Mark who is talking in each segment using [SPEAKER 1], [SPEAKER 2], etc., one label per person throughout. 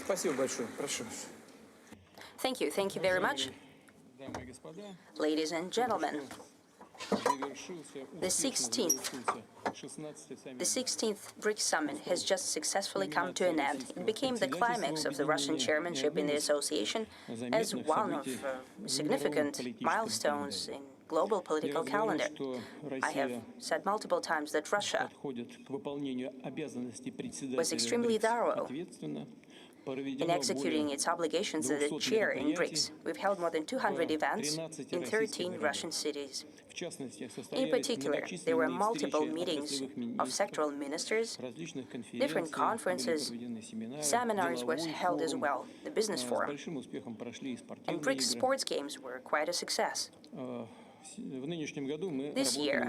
[SPEAKER 1] Спасибо большое. Прошу.
[SPEAKER 2] Thank you. Thank you very much. Ladies and gentlemen, the 16th BRICS Summit has just successfully come to an end. It became the climax of the Russian chairmanship in the association as one of significant milestones in global political calendar. I have said multiple times that Russia was extremely thorough in executing its obligations as a chair in BRICS. We've held more than 200 events in 13 Russian cities. In particular, there were multiple meetings of sectoral ministers, different conferences, seminars were held as well, the business forum, and BRICS sports games were quite a success. This year,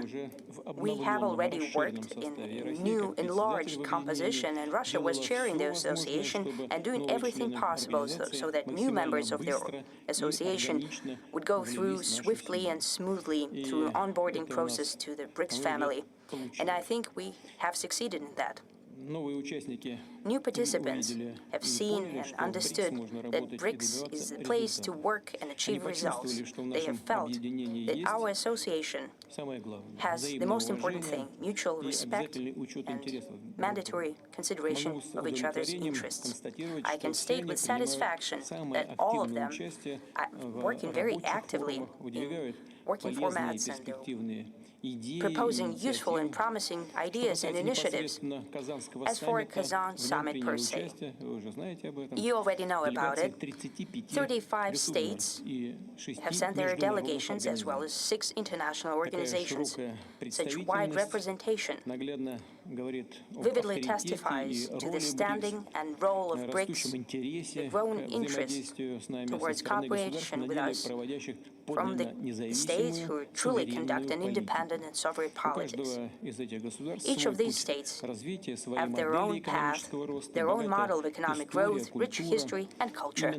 [SPEAKER 2] we have already worked in a new enlarged composition, and Russia was chairing the association and doing everything possible so that new members of the association would go through swiftly and smoothly through an onboarding process to the BRICS family. And I think we have succeeded in that. New participants have seen and understood that BRICS is the place to work and achieve results. They have felt that our association has the most important thing, mutual respect and mandatory consideration of each other's interests. I can state with satisfaction that all of them are working very actively in working formats and proposing useful and promising ideas and initiatives. As for Kazan Summit per se, you already know about it. 35 states have sent their delegations, as well as 6 international organizations. Such wide representation vividly testifies to the standing and role of BRICS, the growing interest towards cooperation with us from the states who truly conduct an independent and sovereign politics. Each of these states have their own path, their own model of economic growth, rich history and culture.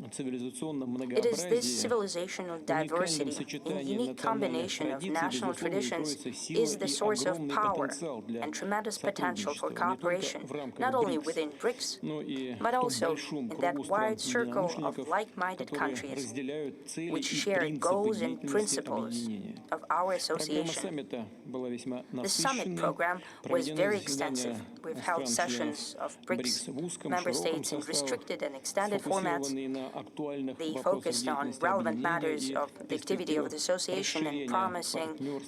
[SPEAKER 2] It is this civilizational diversity in unique combination of national traditions is the source of power and tremendous potential for cooperation, not only within BRICS, but also in that wide circle of like-minded countries which share goals and principles of our association. The summit program was very extensive. We've held sessions of BRICS member states in restricted and extended formats. They focused on relevant matters of the activity of the association and promising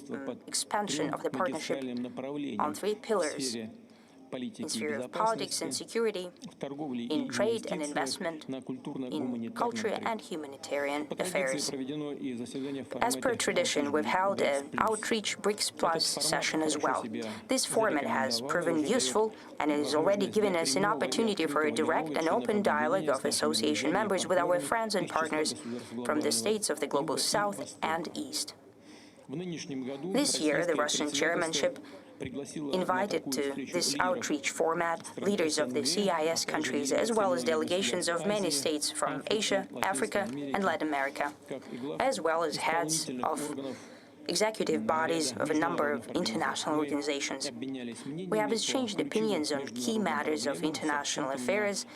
[SPEAKER 2] expansion of the partnership on 3 pillars: in sphere of politics and security, in trade and investment, in culture and humanitarian affairs. As per tradition, we've held an Outreach BRICS Plus session as well. This format has proven useful and it has already given us an opportunity for a direct and open dialogue of association members with our friends and partners from the states of the Global South and East. This year, the Russian chairmanship invited to this outreach format leaders of the CIS countries, as well as delegations of many states from Asia, Africa, and Latin America, as well as heads of executive bodies of a number of international organizations. We have exchanged opinions on key matters of international affairs,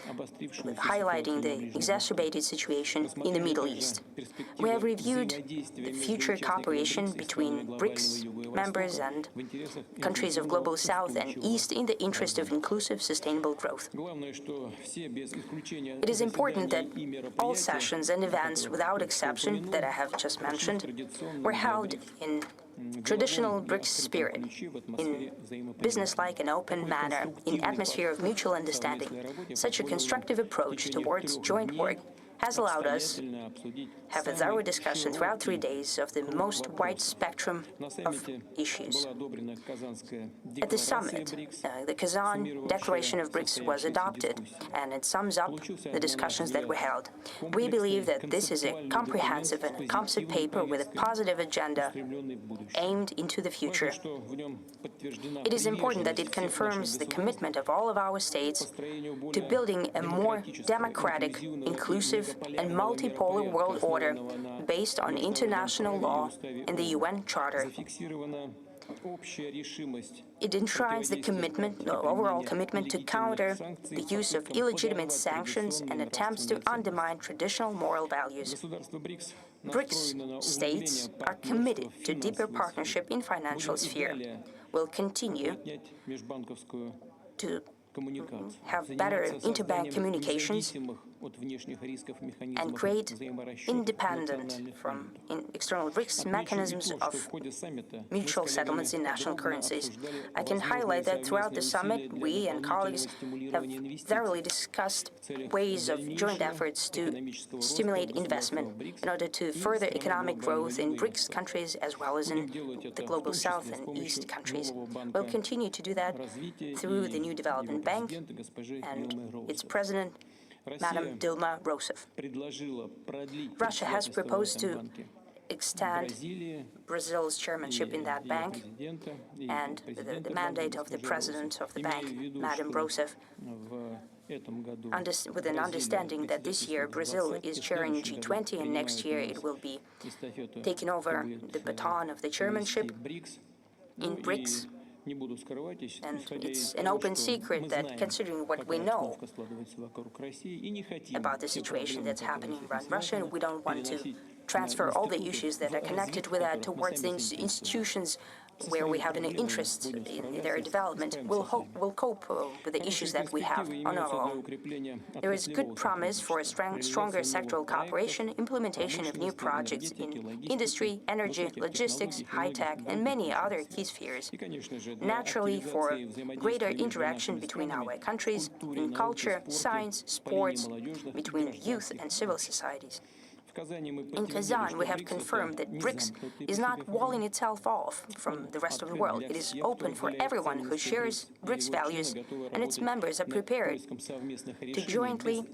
[SPEAKER 2] highlighting the exacerbated situation in the Middle East. We have reviewed the future cooperation between BRICS members and countries of Global South and East in the interest of inclusive, sustainable growth. It is important that all sessions and events, without exception, that I have just mentioned, were held in traditional BRICS spirit, in business-like and open manner, in atmosphere of mutual understanding. Such a constructive approach towards joint work has allowed us have a thorough discussion throughout 3 days of the most wide spectrum of issues. At the summit, the Kazan Declaration of BRICS was adopted, and it sums up the discussions that were held. We believe that this is a comprehensive and composite paper with a positive agenda aimed into the future. It is important that it confirms the commitment of all of our states to building a more democratic, inclusive, and multipolar world order based on international law and the UN Charter. It enshrines the overall commitment to counter the use of illegitimate sanctions and attempts to undermine traditional moral values. BRICS states are committed to deeper partnership in financial sphere. Will continue to have better interbank communications and create independent from external risks mechanisms of mutual settlements in national currencies. I can highlight that throughout the summit, we and colleagues have thoroughly discussed ways of joint efforts to stimulate investment in order to further economic growth in BRICS countries as well as in the global south and east countries. We'll continue to do that through the new development bank and its president, Madam Dilma Rousseff. Russia has proposed to extend Brazil's chairmanship in that bank, and the mandate of the president of the bank, Madam Rousseff, with an understanding that this year Brazil is chairing G20 and next year it will be taking over the baton of the chairmanship in BRICS. And it's an open secret that, considering what we know about the situation that's happening around Russia, we don't want to transfer all the issues that are connected with that towards the institutions where we have an interest in their development. We'll cope with the issues that we have on our own. There is good promise for a stronger sectoral cooperation, implementation of new projects in industry, energy, logistics, high-tech, and many other key spheres. Naturally, for greater interaction between our countries in culture, science, sports, between youth and civil societies. In Kazan, we have confirmed that BRICS is not walling itself off from the rest of the world. It is open for everyone who shares BRICS values, and its members are prepared to jointly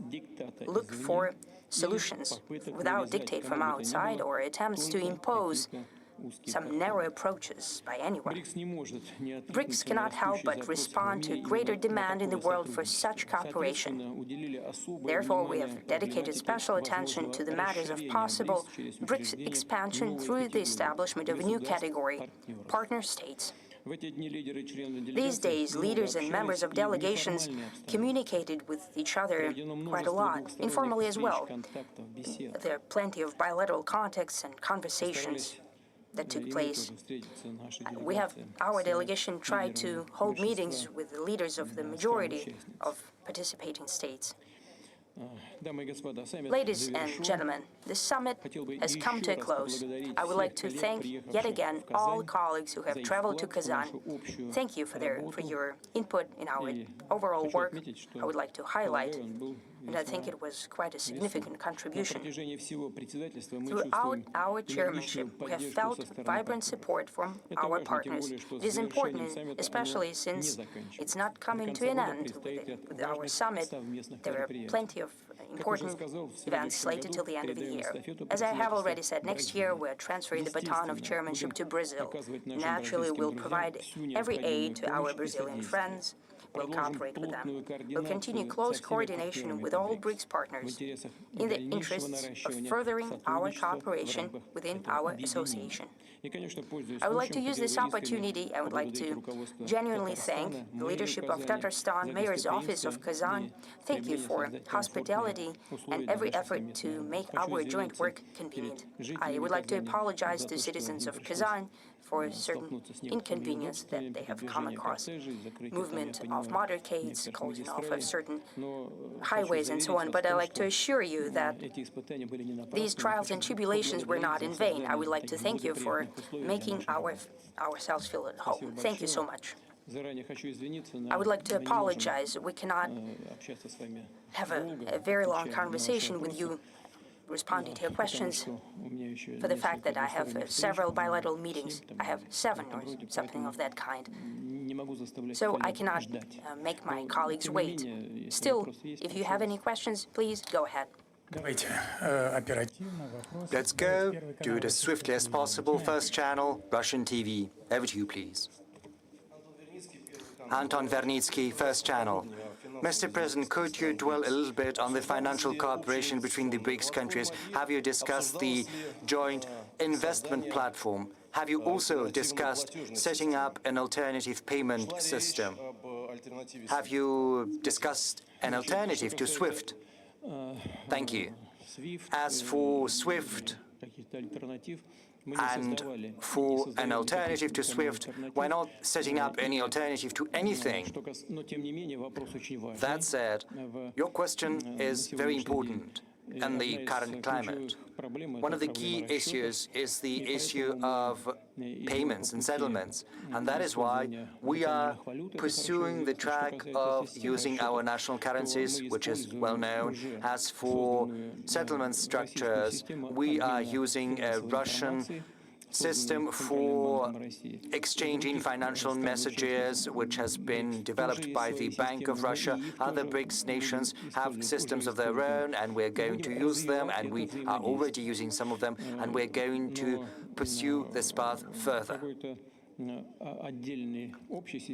[SPEAKER 2] look for solutions without dictate from outside or attempts to impose some narrow approaches by anyone. BRICS cannot help but respond to greater demand in the world for such cooperation. Therefore, we have dedicated special attention to the matters of possible BRICS expansion through the establishment of a new category, partner states. These days, leaders and members of delegations communicated with each other quite a lot, informally as well. There are plenty of bilateral contacts and conversations that took place. Our delegation tried to hold meetings with the leaders of the majority of participating states. Ladies and gentlemen, the summit has come to a close. I would like to thank yet again all colleagues who have traveled to Kazan. Thank you for your input in our overall work. I would like to highlight, and I think it was quite a significant contribution. Throughout our chairmanship, we have felt vibrant support from our partners. It is important, especially since it's not coming to an end with our summit. There are plenty of important events slated till the end of the year. As I have already said, next year we're transferring the baton of chairmanship to Brazil. Naturally, we'll provide every aid to our Brazilian friends. We'll cooperate with them. We'll continue close coordination with all BRICS partners in the interests of furthering our cooperation within our association. I would like to use this opportunity. I would like to genuinely thank the leadership of Tatarstan Mayor's Office of Kazan. Thank you for hospitality and every effort to make our joint work convenient. I would like to apologize to citizens of Kazan for certain inconvenience that they have come across. Movement of motorcades, closing off of certain highways and so on. But I'd like to assure you that these trials and tribulations were not in vain. I would like to thank you for making ourselves feel at home. Thank you so much. I would like to apologize. We cannot have a very long conversation with you responding to your questions for the fact that I have several bilateral meetings. I have 7 or something of that kind. So I cannot make my colleagues wait. Still, if you have any questions, please go ahead.
[SPEAKER 3] Let's go. Do it as swiftly as possible. First channel, Russian TV. Over to you, please. Anton Vernitsky, First channel. Mr. President, could you dwell a little bit on the financial cooperation between the BRICS countries? Have you discussed the joint investment platform? Have you also discussed setting up an alternative payment system? Have you discussed an alternative to SWIFT? Thank you. As for SWIFT and for an alternative to SWIFT, we're not setting up any alternative to anything. That said, your question is very important in the current climate. One of the key issues is the issue of payments and settlements, and that is why we are pursuing the track of using our national currencies, which is well known. As for settlement structures, we are using a Russian system for exchanging financial messages, which has been developed by the Bank of Russia. Other BRICS nations have systems of their own, and we're going to use them, and we are already using some of them, and we're going to pursue this path further.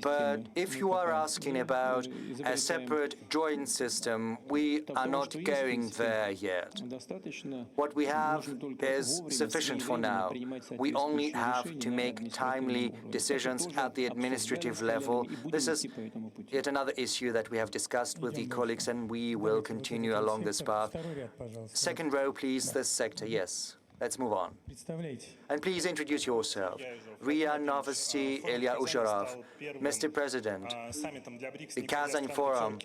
[SPEAKER 3] But if you are asking about a separate joint system, we are not going there yet. What we have is sufficient for now. We only have to make timely decisions at the administrative level. This is yet another issue that we have discussed with the colleagues, and we will continue along this path. Second row, please, this sector, yes. Let's move on. And please introduce yourself. RIA Novosti, Ilya Uzhorov. Mr. President, the Kazan Forum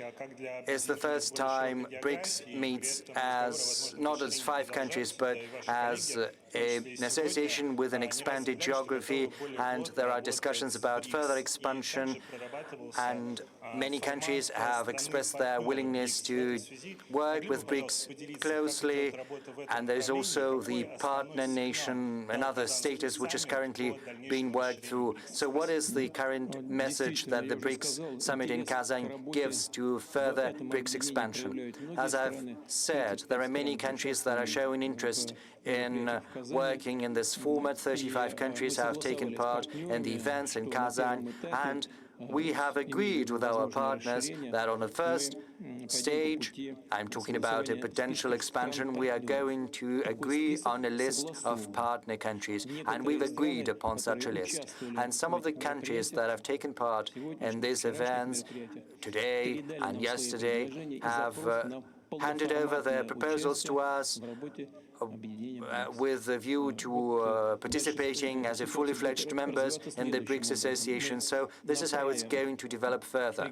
[SPEAKER 3] is the first time BRICS meets as not as 5 countries, but as an association with an expanded geography, and there are discussions about further expansion, and many countries have expressed their willingness to work with BRICS closely, and there is also the partner nation, another status which is currently being worked through. So what is the current message that the BRICS Summit in Kazan gives to further BRICS expansion? As I've said, there are many countries that are showing interest in working in this format. 35 countries have taken part in the events in Kazan, and we have agreed with our partners that on the first stage, I'm talking about a potential expansion, we are going to agree on a list of partner countries, and we've agreed upon such a list. And some of the countries that have taken part in these events today and yesterday have handed over their proposals to us with a view to participating as a fully fledged members in the BRICS Association. So this is how it's going to develop further.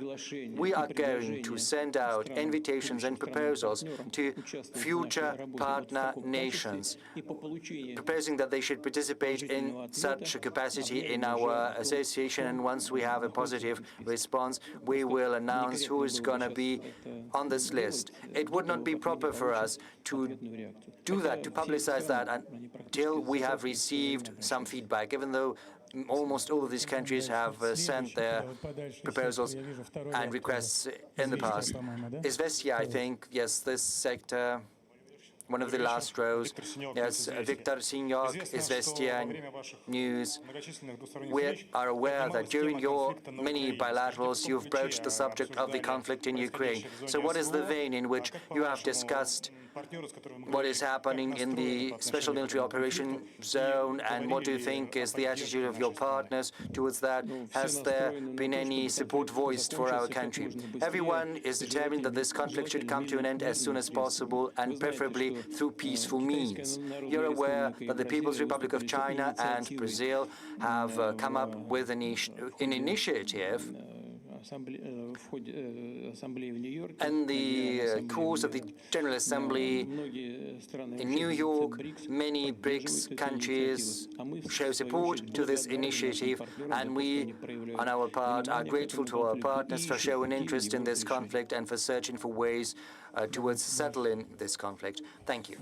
[SPEAKER 3] We are going to send out invitations and proposals to future partner nations, proposing that they should participate in such a capacity in our association, and once we have a positive response, we will announce who is going to be on this list. It would not be proper for us to do that, to publicize that, until we have received some feedback, even though almost all of these countries have sent their proposals and requests in the past. Izvestia, I think, yes, this sector, one of the last rows. Yes, Viktor Sinyok, Izvestia News. We are aware that during your many bilaterals, you've broached the subject of the conflict in Ukraine. So what is the vein in which you have discussed what is happening in the special military operation zone, and what do you think is the attitude of your partners towards that? Has there been any support voiced for our country? Everyone is determined that this conflict should come to an end as soon as possible, and preferably through peaceful means. You're aware that the People's Republic of China and Brazil have come up with an initiative in the course of the General Assembly in New York. Many BRICS countries show support to this initiative, and we, on our part, are grateful to our partners for showing interest in this conflict and for searching for ways towards settling this conflict. Thank you.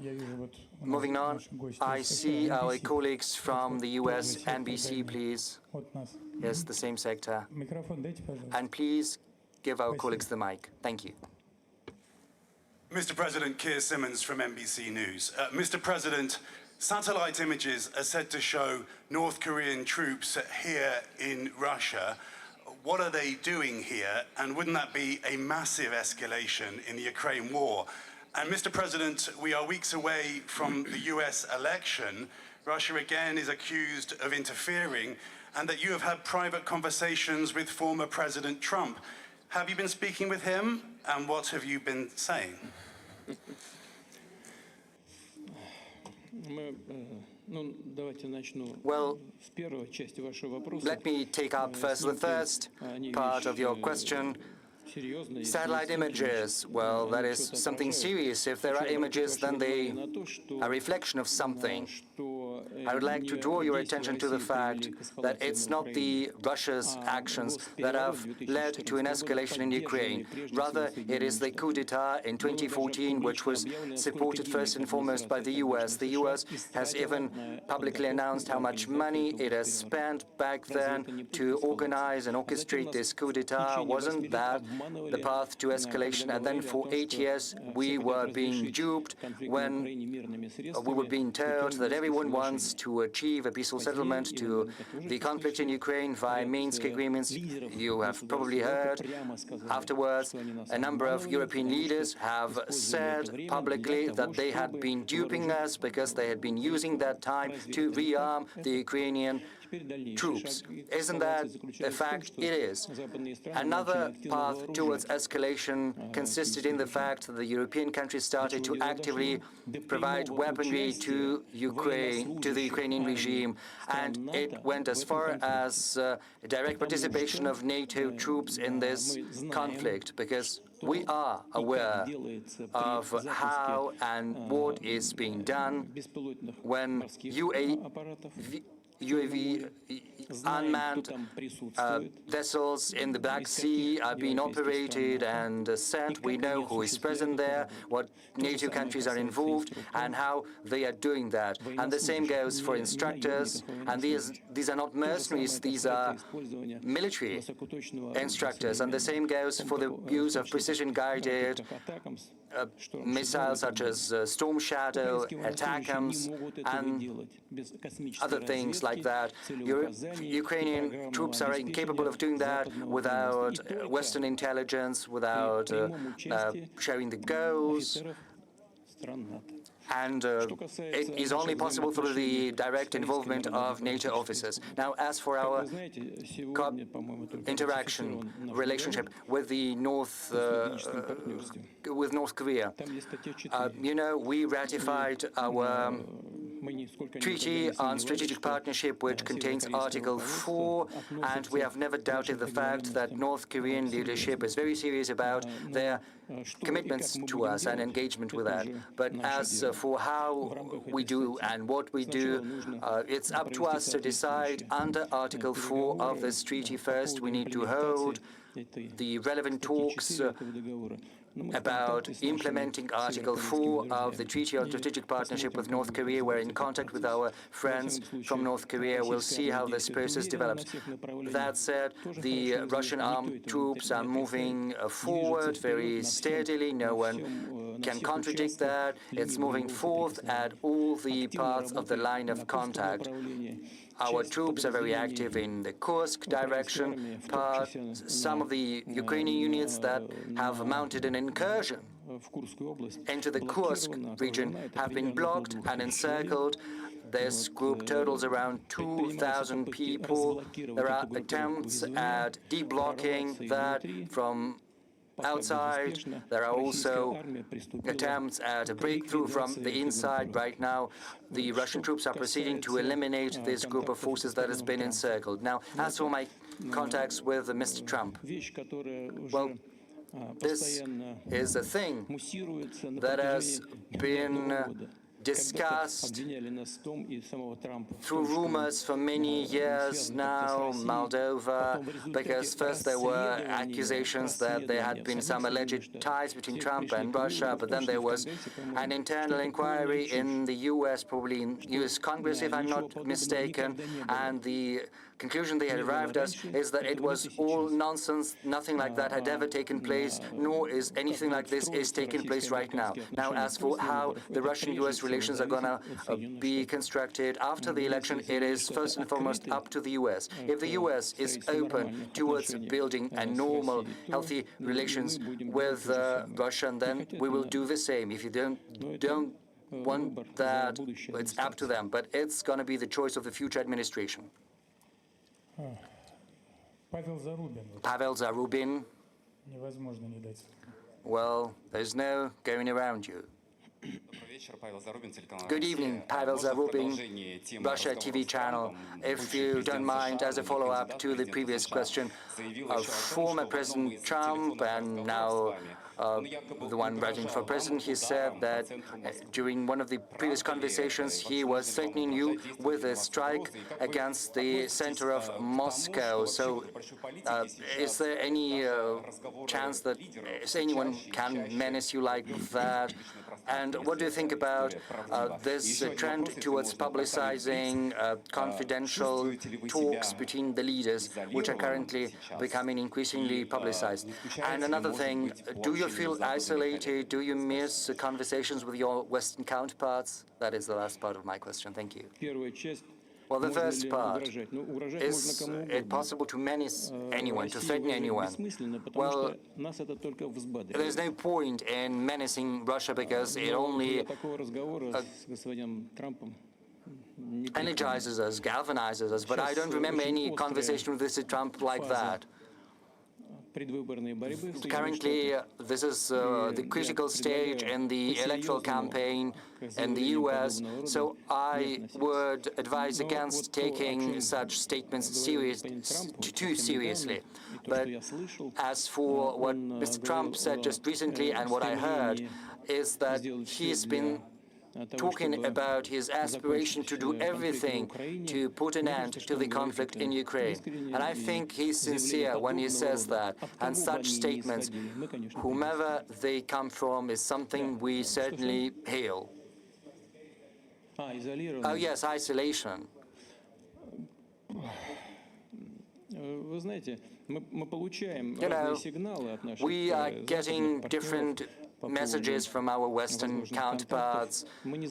[SPEAKER 3] Moving on, I see our colleagues from the US. NBC, please. Yes, the same sector. And please give our colleagues the mic. Thank you.
[SPEAKER 4] Mr. President, Keir Simmons from NBC News. Mr. President, satellite images are said to show North Korean troops here in Russia. What are they doing here? And wouldn't that be a massive escalation in the Ukraine war? And Mr. President, we are weeks away from the US election. Russia again is accused of interfering, and that you have had private conversations with former President Trump. Have you been speaking with him, and what have you been saying?
[SPEAKER 3] Well, let me take up first the first part of your question. Satellite images, well, that is something serious. If there are images, then they are a reflection of something. I would like to draw your attention to the fact that it's not the Russia's actions that have led to an escalation in Ukraine. Rather, it is the coup d'etat in 2014, which was supported first and foremost by the US. The US has even publicly announced how much money it has spent back then to organize and orchestrate this coup d'etat. Wasn't that the path to escalation? And then for 8 years, we were being duped when we were being told that everyone wants to achieve a peaceful settlement to the conflict in Ukraine via Minsk agreements. You have probably heard afterwards a number of European leaders have said publicly that they had been duping us because they had been using that time to rearm the Ukrainian troops. Isn't that a fact? It is. Another path towards escalation consisted in the fact that the European countries started to actively provide weaponry to Ukraine, to the Ukrainian regime, and it went as far as direct participation of NATO troops in this conflict, because we are aware of how and what is being done when UAV unmanned vessels in the Black Sea are being operated and sent. We know who is present there, what NATO countries are involved, and how they are doing that. And the same goes for instructors. And these are not mercenaries, these are military instructors. And the same goes for the use of precision-guided missiles such as Storm Shadow, ATACMS, and other things like that. Ukrainian troops are incapable of doing that without Western intelligence, without sharing the goals. And it is only possible through the direct involvement of NATO officers. Now, as for our relationship with the North Korea, you know, we ratified our Treaty on Strategic Partnership, which contains Article 4, and we have never doubted the fact that North Korean leadership is very serious about their commitments to us and engagement with that. But as for how we do and what we do, it's up to us to decide under Article 4 of this treaty. First, we need to hold the relevant talks about implementing Article 4 of the Treaty on Strategic Partnership with North Korea. We're in contact with our friends from North Korea. We'll see how this process develops. That said, the Russian armed troops are moving forward very steadily. No one can contradict that. It's moving forth at all the parts of the line of contact. Our troops are very active in the Kursk direction part. Some of the Ukrainian units that have mounted an incursion into the Kursk region have been blocked and encircled. This group totals around 2,000 people. There are attempts at deblocking that from outside. There are also attempts at a breakthrough from the inside. Right now, the Russian troops are proceeding to eliminate this group of forces that has been encircled. Now, as for my contacts with Mr. Trump, well, this is a thing that has been discussed through rumors for many years now, Moldova, because first there were accusations that there had been some alleged ties between Trump and Russia, but then there was an internal inquiry in the US, probably in US Congress, if I'm not mistaken, and the conclusion they had arrived at is that it was all nonsense. Nothing like that had ever taken place, nor is anything like this is taking place right now. Now, as for how the Russian-US relations are going to be constructed after the election, it is first and foremost up to the US. If the US is open towards building a normal, healthy relations with Russia, then we will do the same. If you don't one that it's up to them, but it's going to be the choice of the future administration. Pavel Zarubin, well, there's no going around you. Good evening, Pavel Zarubin, Russia TV channel. If you don't mind, as a follow-up to the previous question, former President Trump and now the one running for president, he said that during one of the previous conversations he was threatening you with a strike against the center of Moscow. So is there any chance that anyone can menace you like that? And what do you think about this trend towards publicizing confidential talks between the leaders, which are currently becoming increasingly publicized? And another thing, do you feel isolated? Do you miss conversations with your Western counterparts? That is the last part of my question. Thank you. Well, the first part, is it possible to menace anyone, to threaten anyone? Well, there's no point in menacing Russia because it only energizes us, galvanizes us, but I don't remember any conversation with Mr. Trump like that. Currently, this is the critical stage in the electoral campaign in the US, so I would advise against taking such statements too seriously. But as for what Mr. Trump said just recently and what I heard is that he's been talking about his aspiration to do everything to put an end to the conflict in Ukraine. And I think he's sincere when he says that. And such statements, whomever they come from, is something we certainly hail. Oh yes, isolation. You know, we are getting different messages from our Western counterparts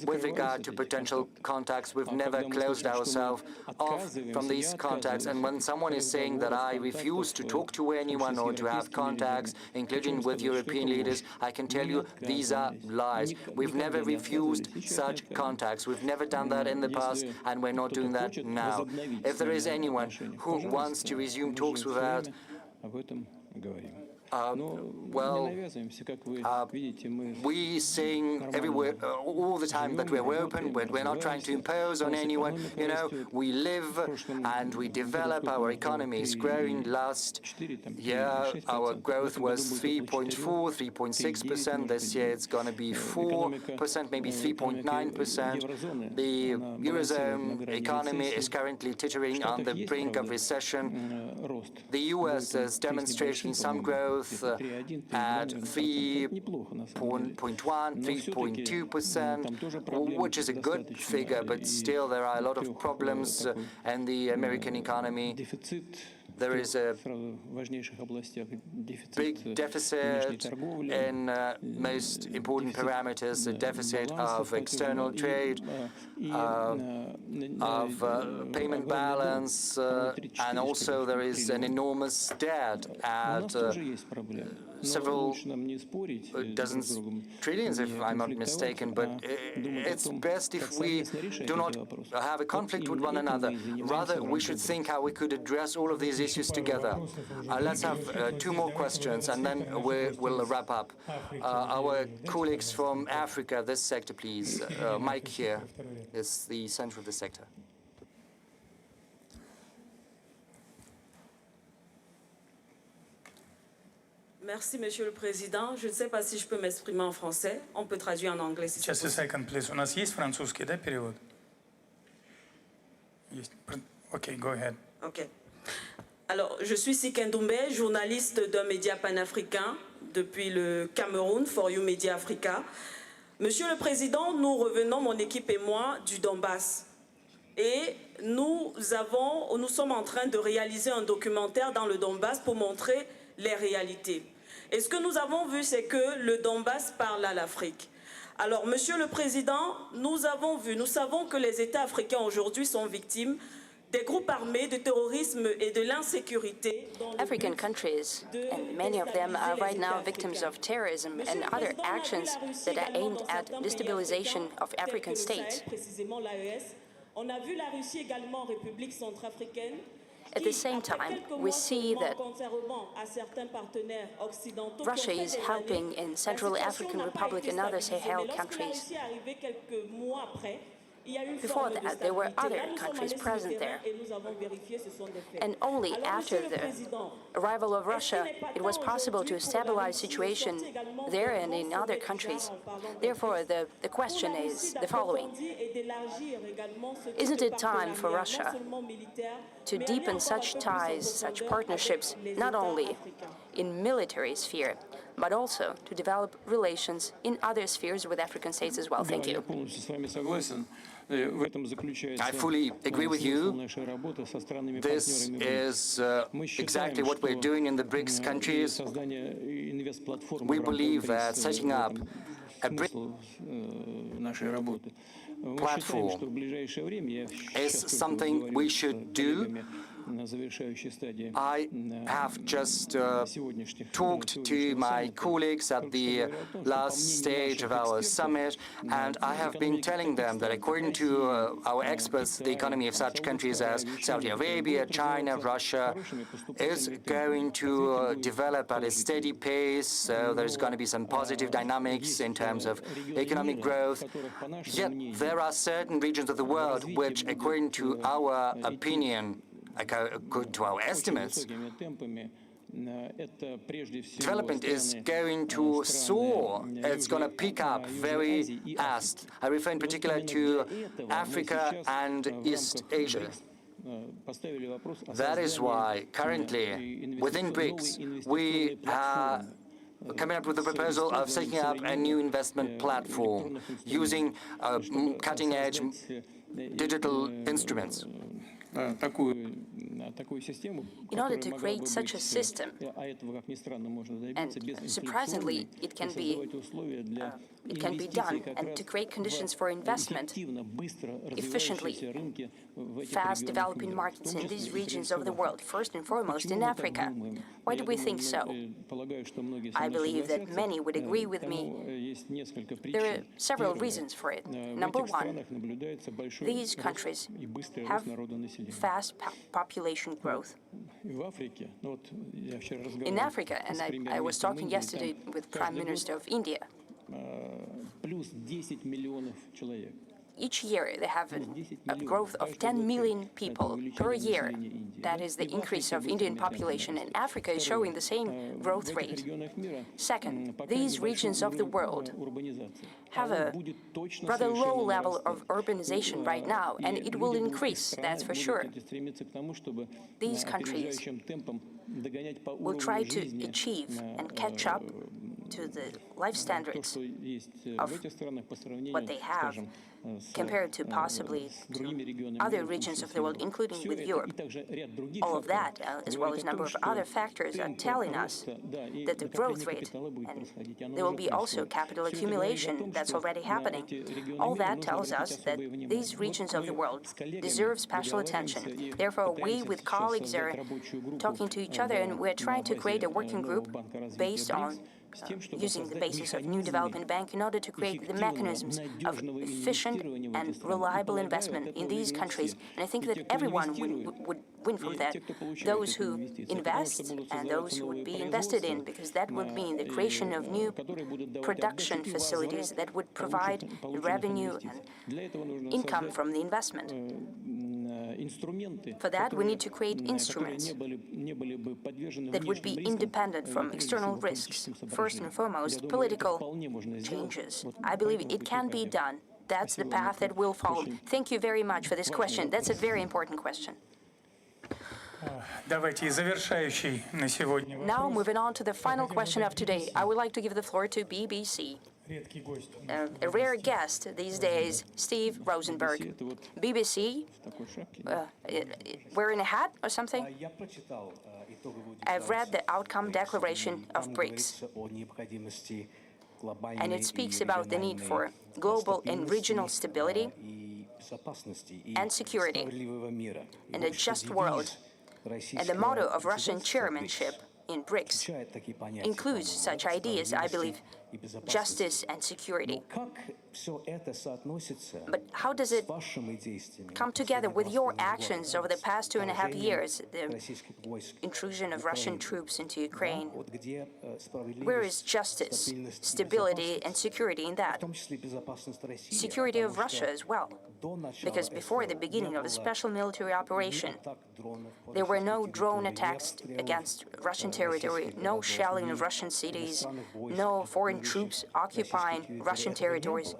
[SPEAKER 3] with regard to potential contacts. We've never closed ourselves off from these contacts. And when someone is saying that I refuse to talk to anyone or to have contacts, including with European leaders, I can tell you these are lies. We've never refused such contacts. We've never done that in the past, and we're not doing that now. If there is anyone who wants to resume talks with us, we sing everywhere, all the time that we're open, we're not trying to impose on anyone. You know, we live and we develop. Our economy is growing. Last year, our growth was 3.4%, 3.6%. This year, it's going to be 4%, maybe 3.9%. The Eurozone economy is currently teetering on the brink of recession. The US is demonstrating some growth at 3.1%, 3.2%, which is a good figure, but still there are a lot of problems in the American economy. There is a big deficit in most important parameters, a deficit of external trade, of payment balance, and also there is an enormous debt at several dozens, trillions, if I'm not mistaken. But it's best if we do not have a conflict with one another. Rather, we should think how we could address all of these issues together. Let's have two more questions, and then we'll wrap up. Our colleagues from Africa, this sector, please. Mike here is the center of the sector.
[SPEAKER 5] Merci, Monsieur le Président. Je ne sais pas si je peux m'exprimer en français. On peut traduire en anglais si c'est possible.
[SPEAKER 6] Just a second, please. У нас есть французский, да, перевод? Есть. Okay, go ahead.
[SPEAKER 5] OK. Alors, je suis Siken Doumbé, journaliste d'un média panafricain depuis le Cameroun, For You Media Africa. Monsieur le Président, nous revenons, mon équipe et moi, du Donbass. Et nous sommes en train de réaliser un documentaire dans le Donbass pour montrer les réalités. Et ce que nous avons vu, c'est que le Donbass parle à l'Afrique. Alors, Monsieur le Président, nous savons que les États africains aujourd'hui sont victimes des groupes armés de terrorisme et de l'insécurité.
[SPEAKER 2] African countries, and many of them are right now victims of terrorism and other actions that are aimed at destabilization of African states.
[SPEAKER 5] On a vu la Russie également en République centrafricaine.
[SPEAKER 2] At the same time, we see that Russia is helping in Central African Republic and other Sahel countries. Before that, there were other countries present there. And only after the arrival of Russia, it was possible to stabilize the situation there and in other countries. Therefore, the question is the following. Isn't it time for Russia to deepen such ties, such partnerships, not only in military sphere, but also to develop relations in other spheres with African states as well? Thank you.
[SPEAKER 3] I fully agree with you. This is exactly what we're doing in the BRICS countries. We believe that setting up a BRICS platform is something we should do. I have just talked to my colleagues at the last stage of our summit, and I have been telling them that according to our experts, the economy of such countries as Saudi Arabia, China, Russia is going to develop at a steady pace, so there's going to be some positive dynamics in terms of economic growth. Yet there are certain regions of the world which, according to our opinion, according to our estimates, development is going to soar. It's going to pick up very fast. I refer in particular to Africa and East Asia. That is why currently within BRICS we are coming up with the proposal of setting up a new investment platform using cutting-edge digital instruments.
[SPEAKER 2] In order to create such a system, and surprisingly, it can be done, and to create conditions for investment efficiently, fast developing markets in these regions of the world, first and foremost in Africa. Why do we think so? I believe that many would agree with me. There are several reasons for it. Number one, these countries have fast population growth. In Africa, and I was talking yesterday with Prime Minister of India, each year they have a growth of 10 million people per year. That is the increase of Indian population, and Africa is showing the same growth rate. Second, these regions of the world have a rather low level of urbanization right now, and it will increase, that's for sure. These countries will try to achieve and catch up to the life standards of what they have compared to possibly to other regions of the world, including with Europe. All of that, as well as a number of other factors, are telling us that the growth rate, and there will be also capital accumulation that's already happening. All that tells us that these regions of the world deserve special attention. Therefore, we with colleagues are talking to each other, and we're trying to create a working group based on using the basis of New Development Bank in order to create the mechanisms of efficient and reliable investment in these countries. And I think that everyone would win from that. Those who invest and those who would be invested in, because that would mean the creation of new production facilities that would provide revenue and income from the investment. For that, we need to create instruments that would be independent from external risks. First and foremost, political changes. I believe it can be done. That's the path that we'll follow. Thank you very much for this question. That's a very important question. Now, moving on to the final question of today, I would like to give the floor to BBC. A rare guest these days, Steve Rosenberg. BBC, wearing a hat or something? I've read the outcome declaration of BRICS, and it speaks about the need for global and regional stability and security and a just world. And the motto of Russian chairmanship in BRICS includes such ideas, I believe, justice and security. But how does it come together with your actions over the past 2.5 years, the intrusion of Russian troops into Ukraine? Where is justice, stability, and security in that? Security of Russia as well. Because before the beginning of a special military operation, there were no drone attacks against Russian territory, no shelling of Russian cities, no foreign troops occupying Russian territories.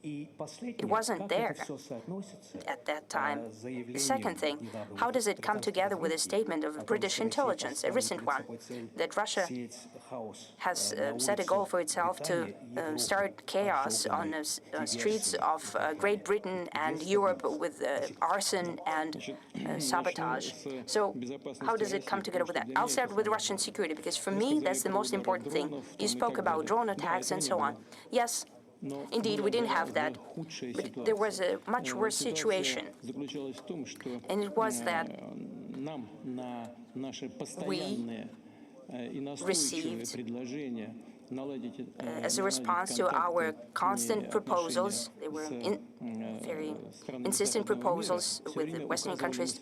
[SPEAKER 2] It wasn't there at that time. The second thing, how does it come together with a statement of British intelligence, a recent one, that Russia has set a goal for itself to start chaos on the streets of Great Britain and Europe with arson and sabotage? So how does it come together with that? I'll start with Russian security, because for me, that's the most important thing. You spoke about drone attacks and so on. Yes, indeed, we didn't have that, but there was a much worse situation, and it was that we received, as a response to our constant proposals, they were very insistent proposals with the Western countries,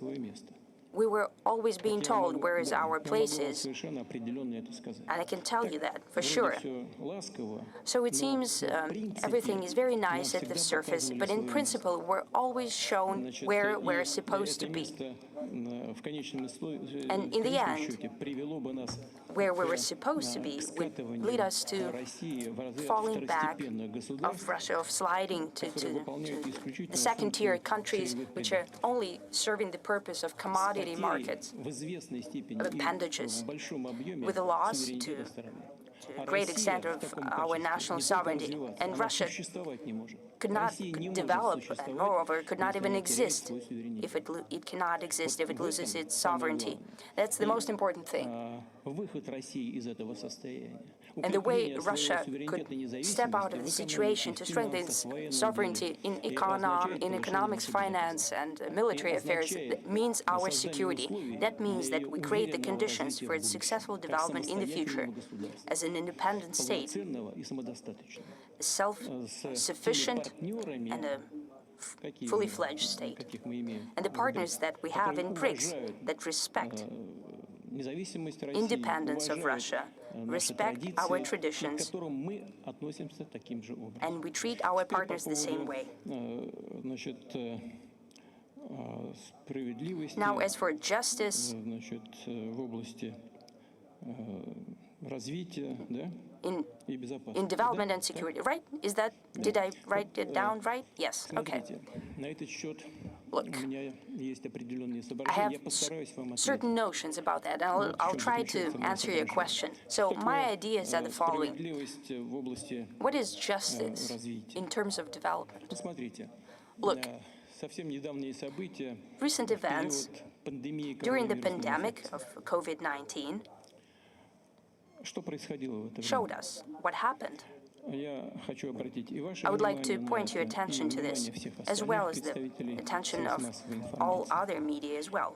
[SPEAKER 2] we were always being told where is our place is, and I can tell you that for sure. So it seems everything is very nice at the surface, but in principle we're always shown where we're supposed to be. And in the end, where we were supposed to be would lead us to falling back of Russia, of sliding to the second-tier countries, which are only serving the purpose of commodity markets, of appendages, with a loss to a great extent of our national sovereignty. And Russia could not develop, and moreover, could not even exist if it cannot exist if it loses its sovereignty. That's the most important thing. And the way Russia could step out of the situation to strengthen its sovereignty in economics, finance, and military affairs means our security. That means that we create the conditions for its successful development in the future as an independent state, self-sufficient and a fully fledged state. And the partners that we have in BRICS that respect independence of Russia, respect our traditions, and we treat our partners the same way. Now, as for justice, in development and security, right? Did I write it down right? Yes, okay. Look, I have certain notions about that, and I'll try to answer your question. So my ideas are the following. What is justice in terms of development? Look, recent events during the pandemic of COVID-19 showed us what happened. I would like to point your attention to this, as well as the attention of all other media as well.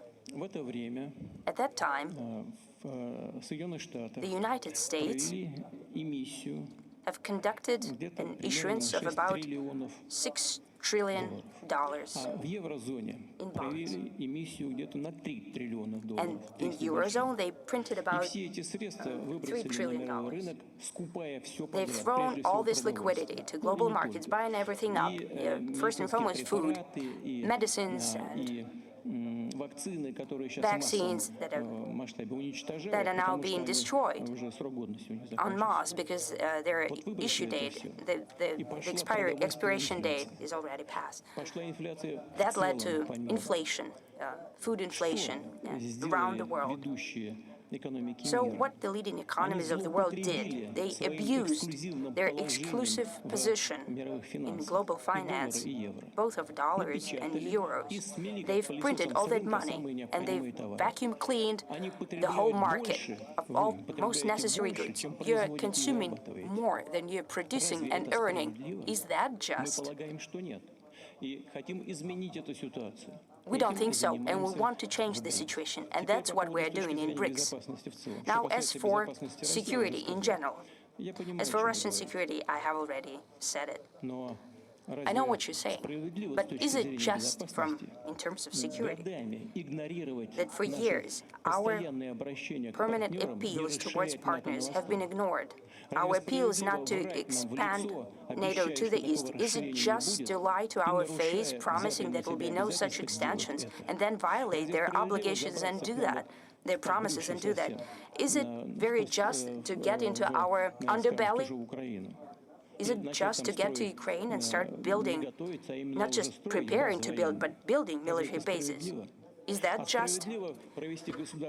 [SPEAKER 2] At that time, the United States have conducted an issuance of about $6 trillion in bonds. And in Eurozone, they printed about $3 trillion. They've thrown all this liquidity to global markets, buying everything up. First and foremost, food, medicines, and vaccines that are now being destroyed en masse because their issue date, the expiration date is already passed. That led to inflation, food inflation around the world. So what the leading economies of the world did, they abused their exclusive position in global finance, both of dollars and euros. They've printed all that money, and they've vacuum cleaned the whole market of all most necessary goods. You're consuming more than you're producing and earning. Is that just? We don't think so, and we want to change the situation, and that's what we are doing in BRICS. Now, as for security in general, as for Russian security, I have already said it. I know what you're saying, but is it just in terms of security that for years our permanent appeals towards partners have been ignored? Our appeals not to expand NATO to the east, is it just to lie to our face, promising that there will be no such extensions, and then violate their obligations and do that? Their promises and do that? Is it very just to get into our underbelly? Is it just to get to Ukraine and start building, not just preparing to build, but building military bases? Is that just?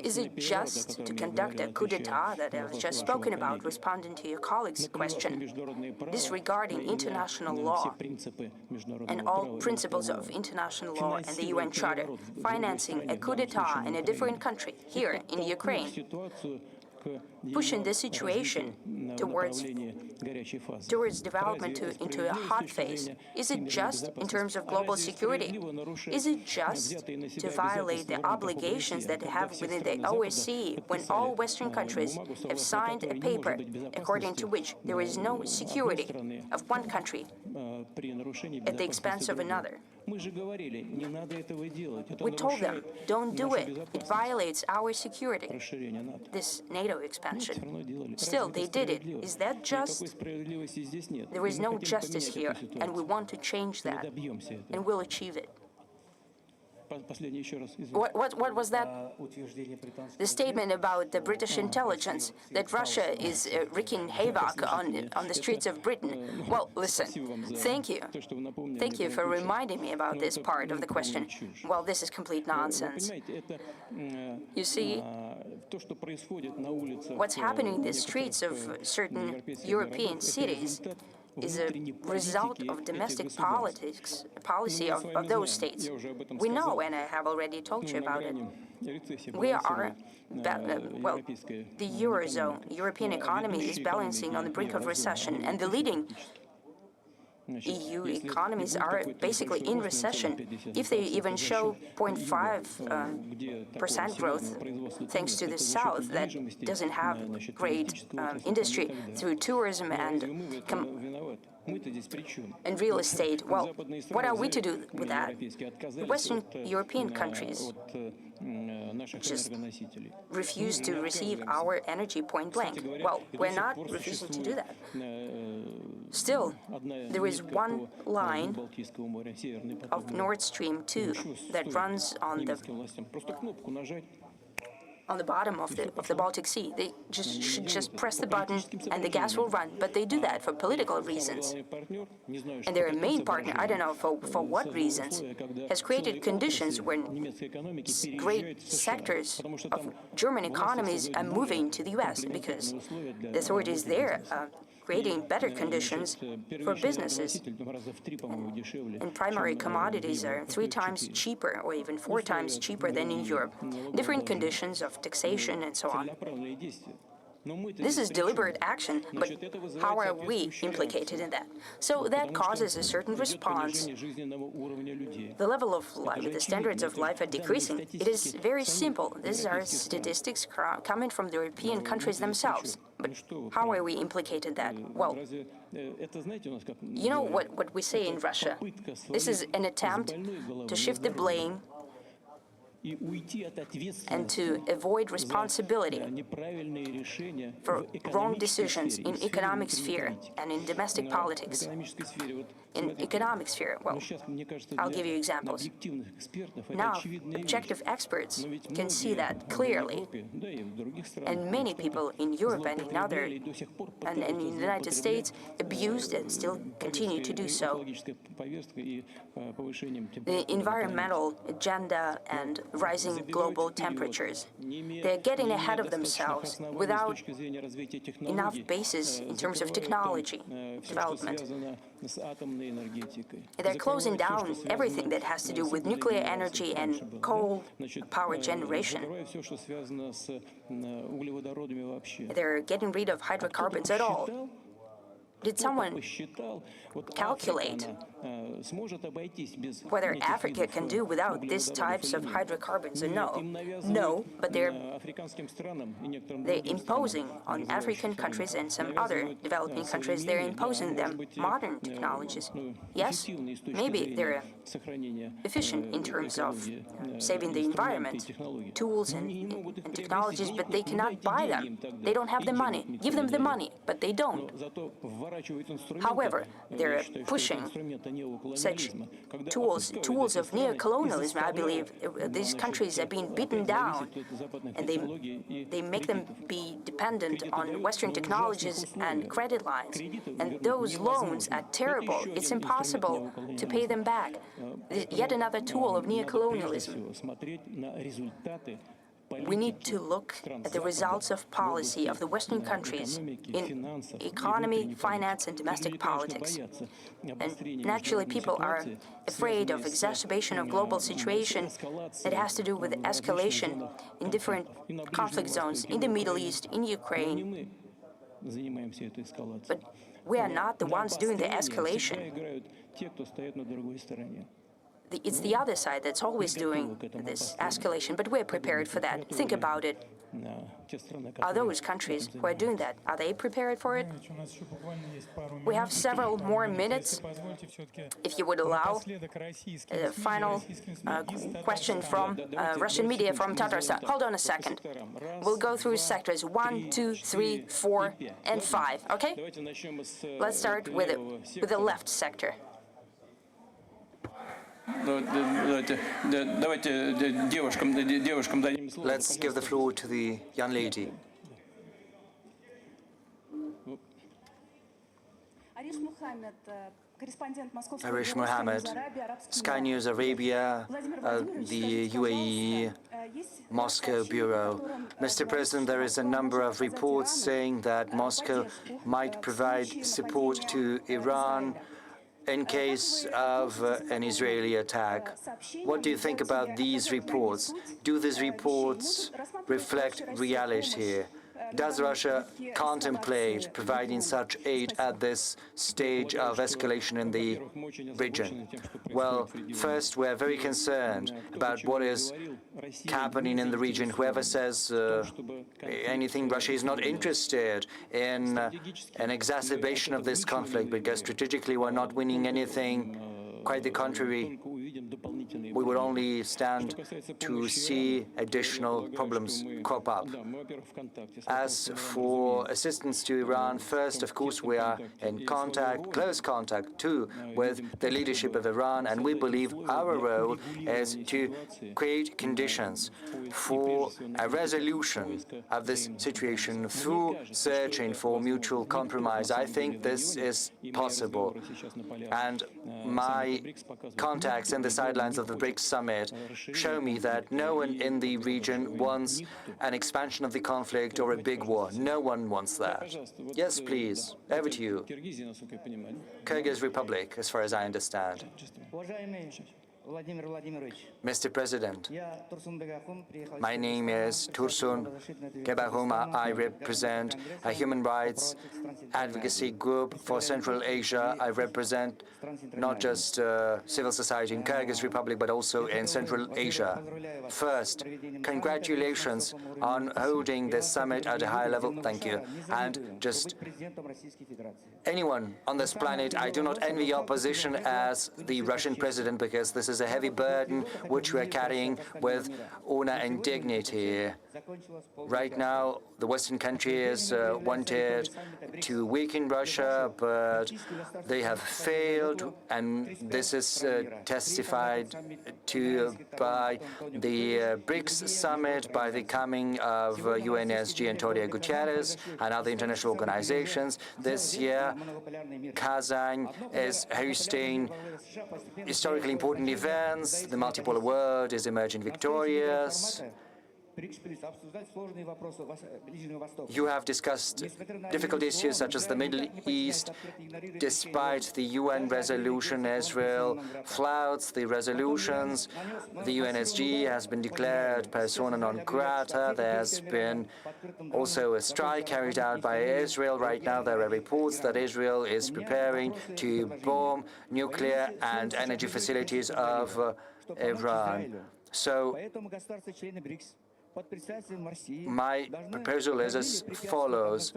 [SPEAKER 2] Is it just to conduct a coup d'etat that I've just spoken about, responding to your colleague's question, disregarding international law and all principles of international law and the UN Charter, financing a coup d'etat in a different country, here in Ukraine, pushing the situation towards development into a hot phase? Is it just in terms of global security? Is it just to violate the obligations that they have within the OSCE when all Western countries have signed a paper according to which there is no security of one country at the expense of another? We told them, don't do it. It violates our security, this NATO expansion. Still, they did it. Is that just? There is no justice here, and we want to change that, and we'll achieve it. What was that? The statement about the British intelligence, that Russia is wreaking havoc on the streets of Britain. Well, listen, thank you. Thank you for reminding me about this part of the question. Well, this is complete nonsense. You see, what's happening in the streets of certain European cities is a result of domestic policy of those states. We know, and I have already told you about it. We are, well, the Eurozone, European economy is balancing on the brink of recession, and the leading EU economies are basically in recession. If they even show 0.5% growth, thanks to the South that doesn't have great industry through tourism and real estate. Well, what are we to do with that? The Western European countries just refuse to receive our energy point blank. Well, we're not refusing to do that. Still, there is one line of Nord Stream 2 that runs on the bottom of the Baltic Sea. They should just press the button and the gas will run. But they do that for political reasons. And their main partner, I don't know for what reasons, has created conditions when great sectors of German economies are moving to the US because the authorities there are creating better conditions for businesses. And primary commodities are 3 times cheaper or even 4 times cheaper than in Europe. Different conditions of taxation and so on. This is deliberate action, but how are we implicated in that? So that causes a certain response. The level of life, the standards of life are decreasing. It is very simple. These are statistics coming from the European countries themselves. But how are we implicated in that? Well, you know what we say in Russia? This is an attempt to shift the blame and to avoid responsibility for wrong decisions in economic sphere and in domestic politics. In economic sphere, well, I'll give you examples. Now, objective experts can see that clearly, and many people in Europe and in in the United States abused and still continue to do so. The environmental agenda and rising global temperatures. They're getting ahead of themselves without enough basis in terms of technology development. They're closing down everything that has to do with nuclear energy and coal power generation. They're getting rid of hydrocarbons at all. Did someone calculate whether Africa can do without these types of hydrocarbons or no? No, but they're imposing on African countries and some other developing countries, they're imposing them modern technologies. Yes, maybe they're efficient in terms of saving the environment, tools and technologies, but they cannot buy them. They don't have the money. Give them the money, but they don't. However, they're pushing such tools of neo-colonialism. I believe these countries are being beaten down, and they make them be dependent on Western technologies and credit lines. And those loans are terrible. It's impossible to pay them back. Yet another tool of neo-colonialism. We need to look at the results of policy of the Western countries in economy, finance, and domestic politics. And naturally, people are afraid of exacerbation of global situation that has to do with escalation in different conflict zones in the Middle East, in Ukraine. But we are not the ones doing the escalation. It's the other side that's always doing this escalation, but we're prepared for that. Think about it. Are those countries who are doing that, are they prepared for it? We have several more minutes. If you would allow, a final question from Russian media from Tatarstan. Hold on a second. We'll go through sectors 1, 2, 3, 4, and 5, okay? Let's start with the left sector.
[SPEAKER 3] Let's give the floor to the young lady. Arish Mohammed, Sky News Arabia, the UAE, Moscow Bureau. Mr. President, there is a number of reports saying that Moscow might provide support to Iran in case of an Israeli attack. What do you think about these reports? Do these reports reflect reality? Does Russia contemplate providing such aid at this stage of escalation in the region? Well, first, we're very concerned about what is happening in the region. Whoever says anything, Russia is not interested in an exacerbation of this conflict, because strategically we're not winning anything. Quite the contrary, we would only stand to see additional problems crop up. As for assistance to Iran, first, of course, we are in contact, close contact too, with the leadership of Iran, and we believe our role is to create conditions for a resolution of this situation through searching for mutual compromise. I think this is possible. And my contacts in the sidelines of the BRICS Summit show me that no one in the region wants an expansion of the conflict or a big war. No one wants that. Yes, please. Over to you. Kyrgyz Republic, as far as I understand. Mr. President, my name is Tursun Gebahum. I represent a human rights advocacy group for Central Asia. I represent not just civil society in Kyrgyz Republic, but also in Central Asia. First, congratulations on holding this summit at a high level. Thank you. And just anyone on this planet, I do not envy your position as the Russian president, because this is a heavy burden which we are carrying with honor and dignity. Right now, the Western countries wanted to weaken Russia, but they have failed, and this is testified to by the BRICS Summit, by the coming of UNSG Antonio Guterres and other international organizations. This year, Kazan is hosting historically important events. The multipolar world is emerging victorious. You have discussed difficult issues such as the Middle East. Despite the UN resolution, Israel flouts the resolutions. The UNSG has been declared persona non grata. There's been also a strike carried out by Israel. Right now there are reports that Israel is preparing to bomb nuclear and energy facilities of Iran. So my proposal is as follows.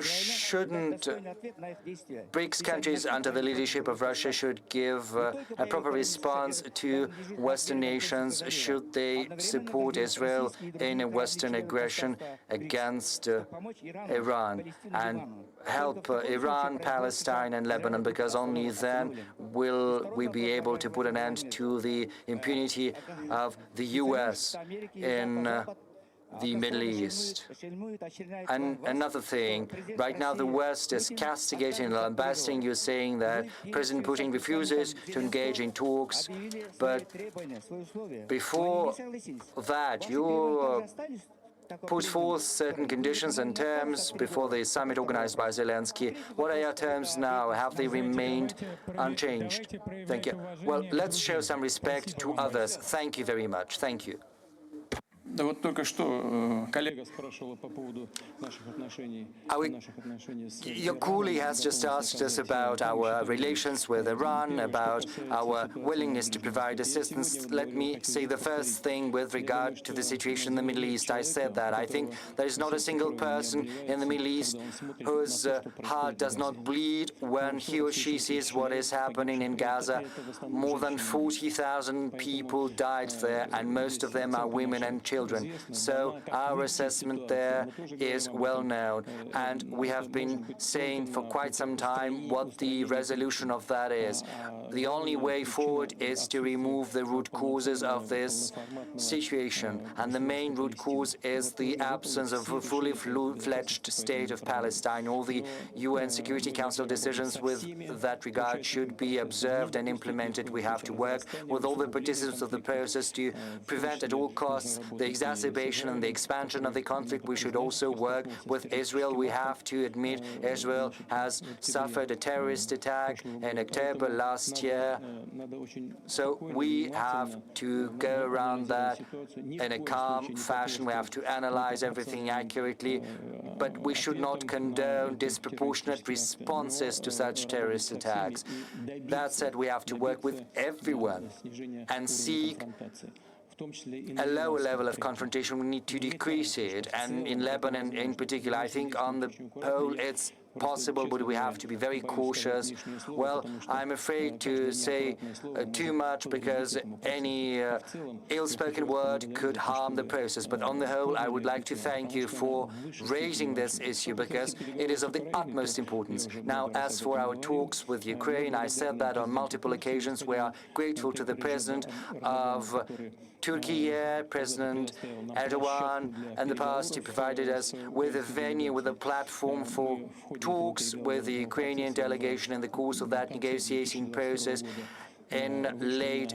[SPEAKER 3] Shouldn't BRICS countries under the leadership of Russia should give a proper response to Western nations? Should they support Israel in a Western aggression against Iran and help Iran, Palestine and Lebanon, because only then will we be able to put an end to the impunity of the US in the Middle East. And another thing, right now the West is castigating and lambasting you, saying that President Putin refuses to engage in talks, but before that you put forth certain conditions and terms before the summit organized by Zelensky. What are your terms now? Have they remained unchanged? Thank you. Well, let's show some respect to others. Thank you very much. Thank you.
[SPEAKER 1] Да вот только что коллега спрашивала по поводу наших отношений с
[SPEAKER 3] Your colleague has just asked us about our relations with Iran, about our willingness to provide assistance. Let me say the first thing with regard to the situation in the Middle East. I said that I think there is not a single person in the Middle East whose heart does not bleed when he or she sees what is happening in Gaza. More than 40,000 people died there, and most of them are women and children. So our assessment there is well known, and we have been saying for quite some time what the resolution of that is. The only way forward is to remove the root causes of this situation, and the main root cause is the absence of a fully fledged state of Palestine. All the UN Security Council decisions with that regard should be observed and implemented. We have to work with all the participants of the process to prevent at all costs the exacerbation and the expansion of the conflict. We should also work with Israel. We have to admit Israel has suffered a terrorist attack in October last year. So we have to go around that in a calm fashion. We have to analyze everything accurately, but we should not condone disproportionate responses to such terrorist attacks. That said, we have to work with everyone and seek a lower level of confrontation. We need to decrease it, and in Lebanon in particular, I think on the whole it's possible, but we have to be very cautious. Well, I'm afraid to say too much because any ill-spoken word could harm the process. But on the whole, I would like to thank you for raising this issue because it is of the utmost importance. Now, as for our talks with Ukraine, I said that on multiple occasions. We are grateful to the President of Turkey, President Erdogan, in the past. He provided us with a venue, with a platform for talks with the Ukrainian delegation in the course of that negotiating process. In late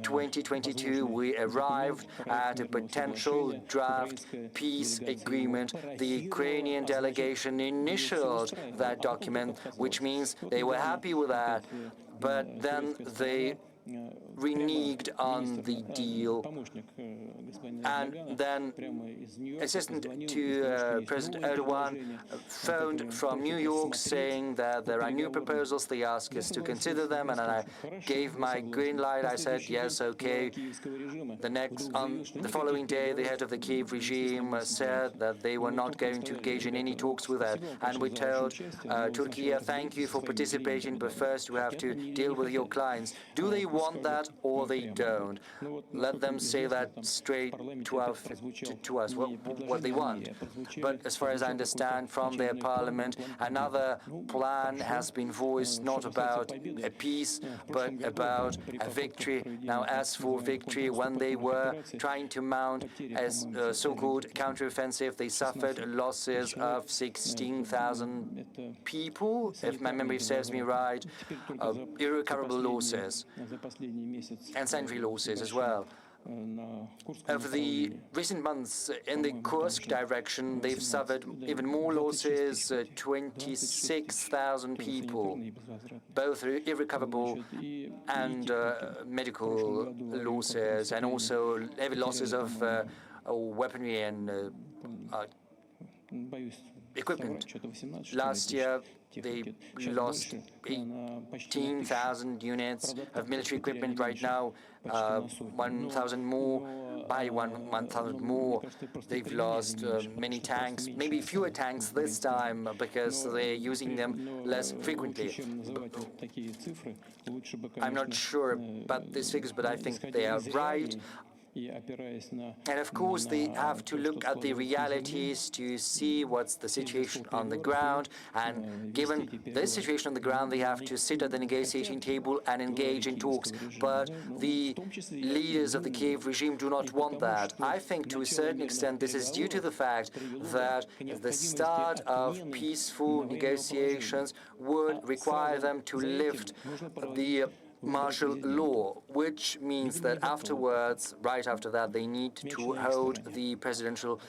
[SPEAKER 3] 2022, we arrived at a potential draft peace agreement. The Ukrainian delegation initialed that document, which means they were happy with that, but then they reneged on the deal, and then assistant to President Erdogan phoned from New York saying that there are new proposals. They asked us to consider them, and I gave my green light. I said yes, okay. On the following day, the head of the Kiev regime said that they were not going to engage in any talks with that, and we told Turkey, thank you for participating, but first you have to deal with your clients. Do they want that or they don't? Let them say that straight to us what they want. But as far as I understand from their parliament, another plan has been voiced, not about a peace, but about a victory. Now, as for victory, when they were trying to mount a so-called counteroffensive, they suffered losses of 16,000 people, if my memory serves me right, irrecoverable losses, and century losses as well. Over the recent months in the Kursk direction, they've suffered even more losses, 26,000 people, both irrecoverable and medical losses, and also heavy losses of weaponry and equipment. Last year, they lost 18,000 units of military equipment. Right now, 1,000 more. By 1,000 more, they've lost many tanks, maybe fewer tanks this time because they're using them less frequently. I'm not sure about these figures, but I think they are right. And of course, they have to look at the realities to see what's the situation on the ground. And given this situation on the ground, they have to sit at the negotiating table and engage in talks. But the leaders of the Kiev regime do not want that. I think to a certain extent this is due to the fact that the start of peaceful negotiations would require them to lift the martial law, which means that afterwards, right after that, they need to hold the presidential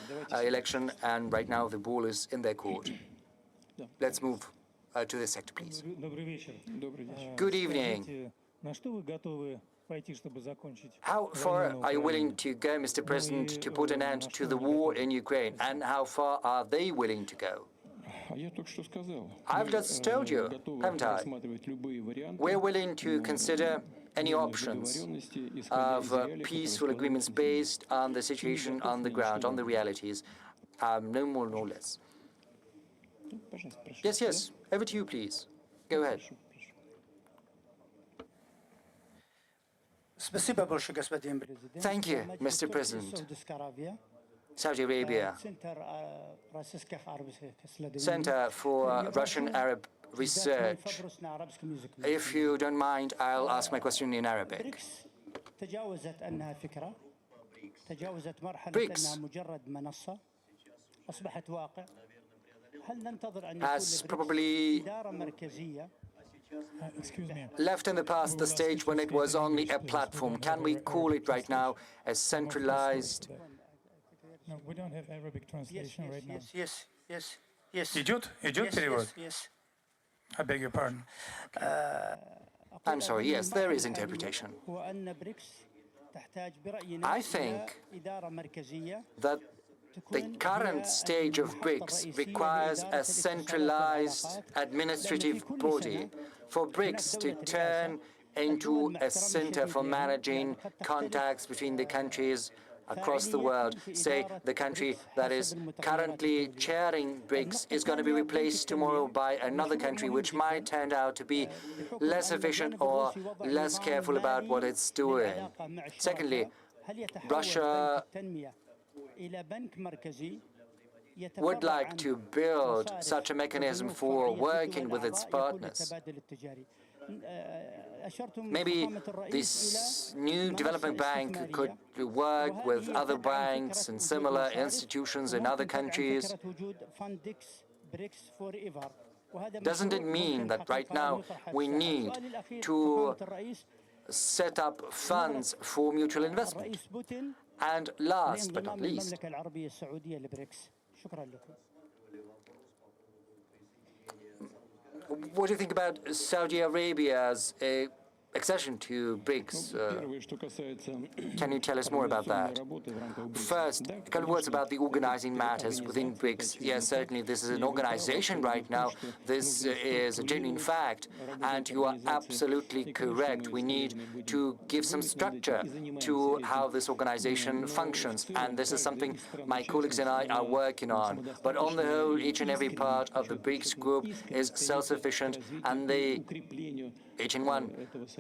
[SPEAKER 3] election, and right now the ball is in their court. Let's move to this sector, please. Good evening. How far are you willing to go, Mr. President, to put an end to the war in Ukraine, and how far are they willing to go? I've just told you, haven't I? We're willing to consider any options of peaceful agreements based on the situation on the ground, on the realities. No more, no less. Yes, yes. Over to you, please. Go ahead. Thank you, Mr. President. Saudi Arabia, Center for Russian Arab Research. If you don't mind, I'll ask my question in Arabic. BRICS has probably left in the past the stage when it was only a platform. Can we call it right now a centralized?
[SPEAKER 7] No, we don't have Arabic translation right now.
[SPEAKER 6] Yes. Идет перевод? I beg your pardon.
[SPEAKER 3] I'm sorry, yes, there is interpretation. I think that the current stage of BRICS requires a centralized administrative body for BRICS to turn into a center for managing contacts between the countries across the world. Say the country that is currently chairing BRICS is going to be replaced tomorrow by another country which might turn out to be less efficient or less careful about what it's doing. Secondly, Russia would like to build such a mechanism for working with its partners. Maybe this new development bank could work with other banks and similar institutions in other countries. Doesn't it mean that right now we need to set up funds for mutual investment? And last but not least, what do you think about Saudi Arabia's accession to BRICS? Can you tell us more about that? First, a couple of words about the organizing matters within BRICS. Yes, certainly this is an organization right now. This is a genuine fact, and you are absolutely correct. We need to give some structure to how this organization functions, and this is something my colleagues and I are working on. But on the whole, each and every part of the BRICS group is self-sufficient, and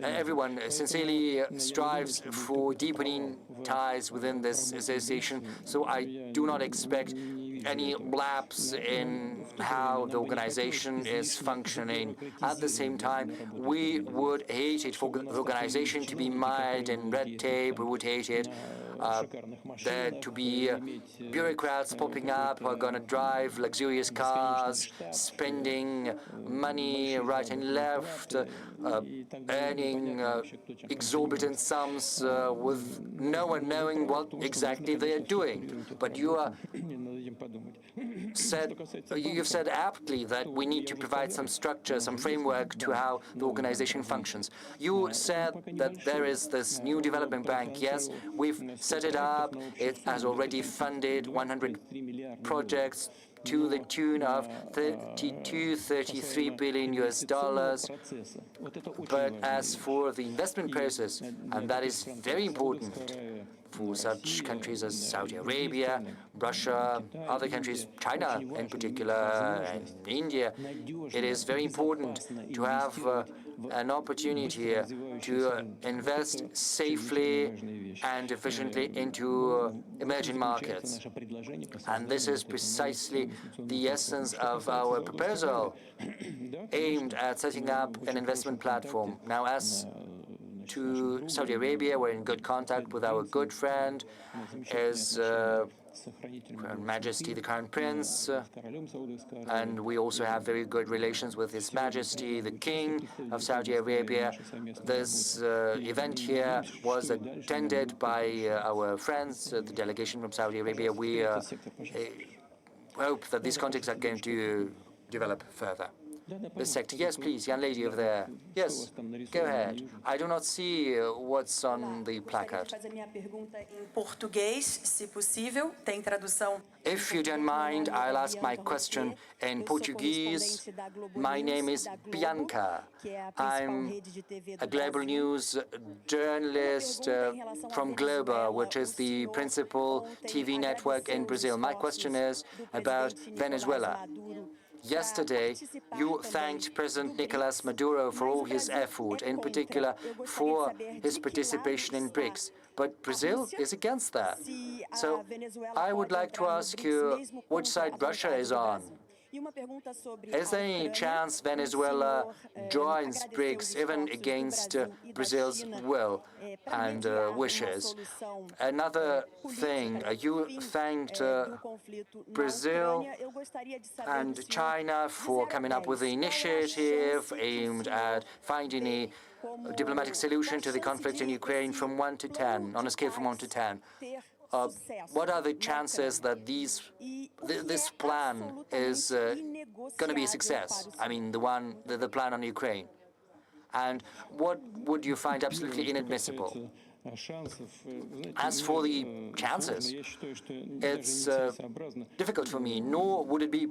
[SPEAKER 3] everyone sincerely strives for deepening ties within this association, so I do not expect any lapse in how the organization is functioning. At the same time, we would hate it for the organization to be mired in red tape. We would hate it there to be bureaucrats popping up who are going to drive luxurious cars, spending money right and left, earning exorbitant sums with no one knowing what exactly they are doing. But you've said aptly that we need to provide some structure, some framework to how the organization functions. You said that there is this new development bank. Yes, we've set it up. It has already funded 100 projects to the tune of 33 billion US dollars. But as for the investment process, and that is very important for such countries as Saudi Arabia, Russia, other countries, China in particular, and India, it is very important to have an opportunity to invest safely and efficiently into emerging markets. And this is precisely the essence of our proposal, aimed at setting up an investment platform. Now, as to Saudi Arabia, we're in good contact with our good friend, His Crown Majesty the Crown Prince, and we also have very good relations with His Majesty the King of Saudi Arabia. This event here was attended by our friends, the delegation from Saudi Arabia. We hope that these contacts are going to develop further. This sector. Yes, please, young lady over there. Yes, go ahead. I do not see what's on the placard. If you don't mind, I'll ask my question in Portuguese. My name is Bianca. I'm a global news journalist from Globo, which is the principal TV network in Brazil. My question is about Venezuela. Yesterday, you thanked President Nicolas Maduro for all his effort, in particular for his participation in BRICS. But Brazil is against that. So I would like to ask you which side Russia is on. Is there any chance Venezuela joins BRICS even against Brazil's will and wishes? Another thing, you thanked Brazil and China for coming up with the initiative aimed at finding a diplomatic solution to the conflict in Ukraine from 1 to 10, on a scale from 1 to 10. What are the chances that this plan is going to be a success? I mean, the plan on Ukraine. And what would you find absolutely inadmissible? As for the chances, it's difficult for me, nor would it be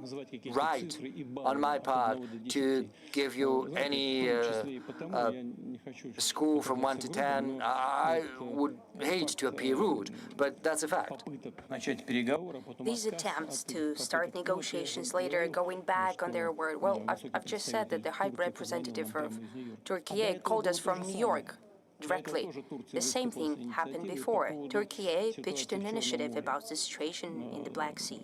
[SPEAKER 3] right on my part to give you any score from 1 to 10. I would hate to appear rude, but that's a fact.
[SPEAKER 2] These attempts to start negotiations later, going back on their word, well, I've just said that the High Representative of Turkey called us from New York directly. The same thing happened before. Turkey pitched an initiative about the situation in the Black Sea,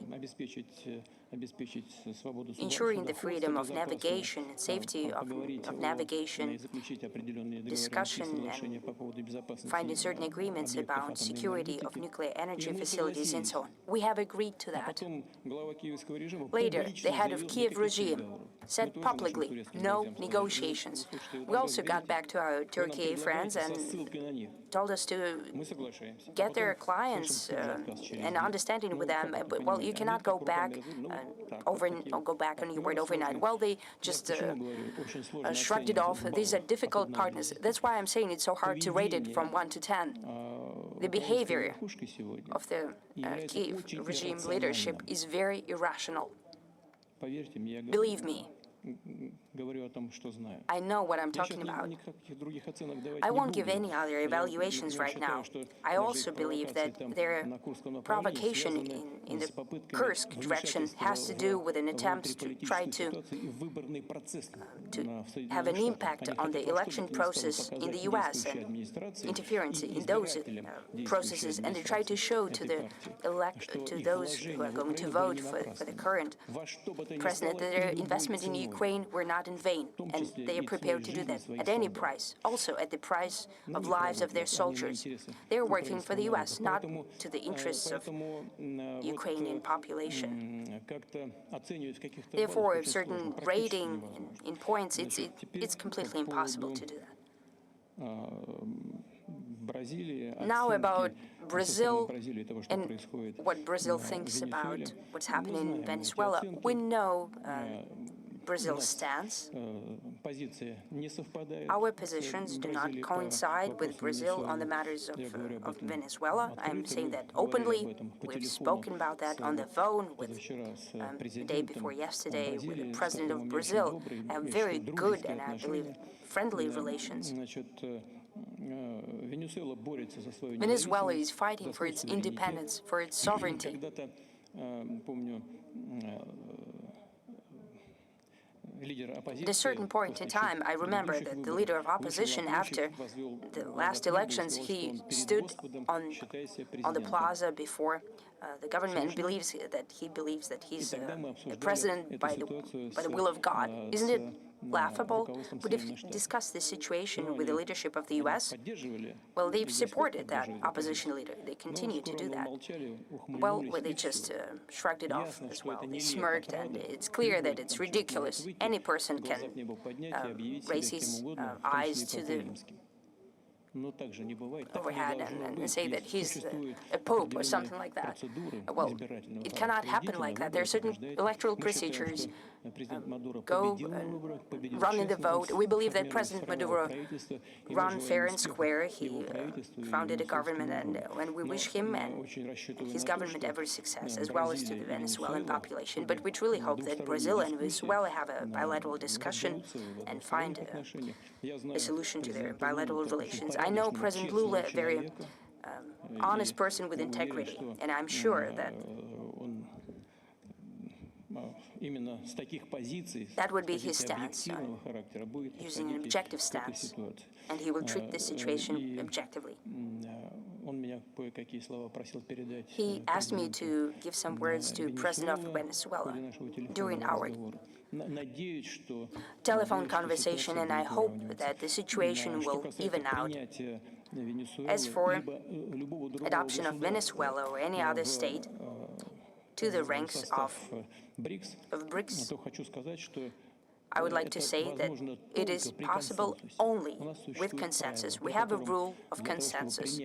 [SPEAKER 2] ensuring the freedom of navigation and safety of navigation, discussion, and finding certain agreements about security of nuclear energy facilities and so on. We have agreed to that. Later, the head of Kiev regime said publicly, no negotiations. We also got back to our Turkey friends and told us to get their clients and understanding with them. But, well, you cannot go back go back on your word overnight. Well, they just shrugged it off. These are difficult partners. That's why I'm saying it's so hard to rate it from 1 to 10. The behavior of the Kiev regime leadership is very irrational. Believe me, I know what I'm talking about. I won't give any other evaluations right now. I also believe that their provocation in the Kursk direction has to do with an attempt to try to have an impact on the election process in the U.S. and interference in those processes, and they try to show to those who are going to vote for the current president that their investment in Ukraine were not in vain, and they are prepared to do that at any price, also at the price of lives of their soldiers. They are working for the U.S., not to the interests of Ukrainian population. Therefore, a certain rating in points, it's completely impossible to do that. Now about Brazil and what Brazil thinks about what's happening in Venezuela. We know Brazil's stance. Our positions do not coincide with Brazil on the matters of Venezuela. I'm saying that openly. We've spoken about that on the phone with the day before yesterday with the President of Brazil. I have very good and I believe friendly relations. Venezuela is fighting for its independence, for its sovereignty. At a certain point in time, I remember that the leader of opposition, after the last elections, he stood on the plaza before the government and believes that he's a president by the will of God. Isn't it laughable? Would have discussed this situation with the leadership of the U.S. Well, they've supported that opposition leader. They continue to do that. Well, they just shrugged it off as well. They smirked, and it's clear that it's ridiculous. Any person can raise his eyes to the overhead and say that he's a pope or something like that. Well, it cannot happen like that. There are certain electoral procedures. Go run in the vote. We believe that President Maduro ran fair and square. He founded a government, and we wish him and his government every success, as well as to the Venezuelan population. But we truly hope that Brazil and Venezuela have a bilateral discussion and find a solution to their bilateral relations. I know President Lula, a very honest person with integrity, and I'm sure that that would be his stance, using an objective stance, and he will treat this situation objectively. He asked me to give some words to President of Venezuela during our telephone conversation, and I hope that the situation will even out. As for adoption of Venezuela or any other state to the ranks of BRICS, I would like to say that it is possible only with consensus. We have a rule of consensus.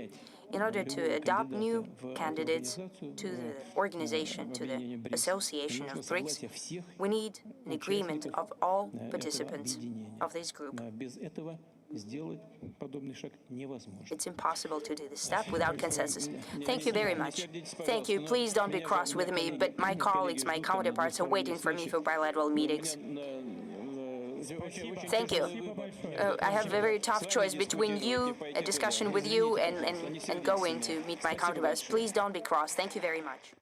[SPEAKER 2] In order to adopt new candidates to the organization, to the association of BRICS, we need an agreement of all participants of this group. It's impossible to do this step without consensus. Thank you very much. Thank you. Please don't be cross with me, but my colleagues, my counterparts are waiting for me for bilateral meetings. Thank you. I have a very tough choice between you, a discussion with you, and going to meet my counterparts. Please don't be cross. Thank you very much.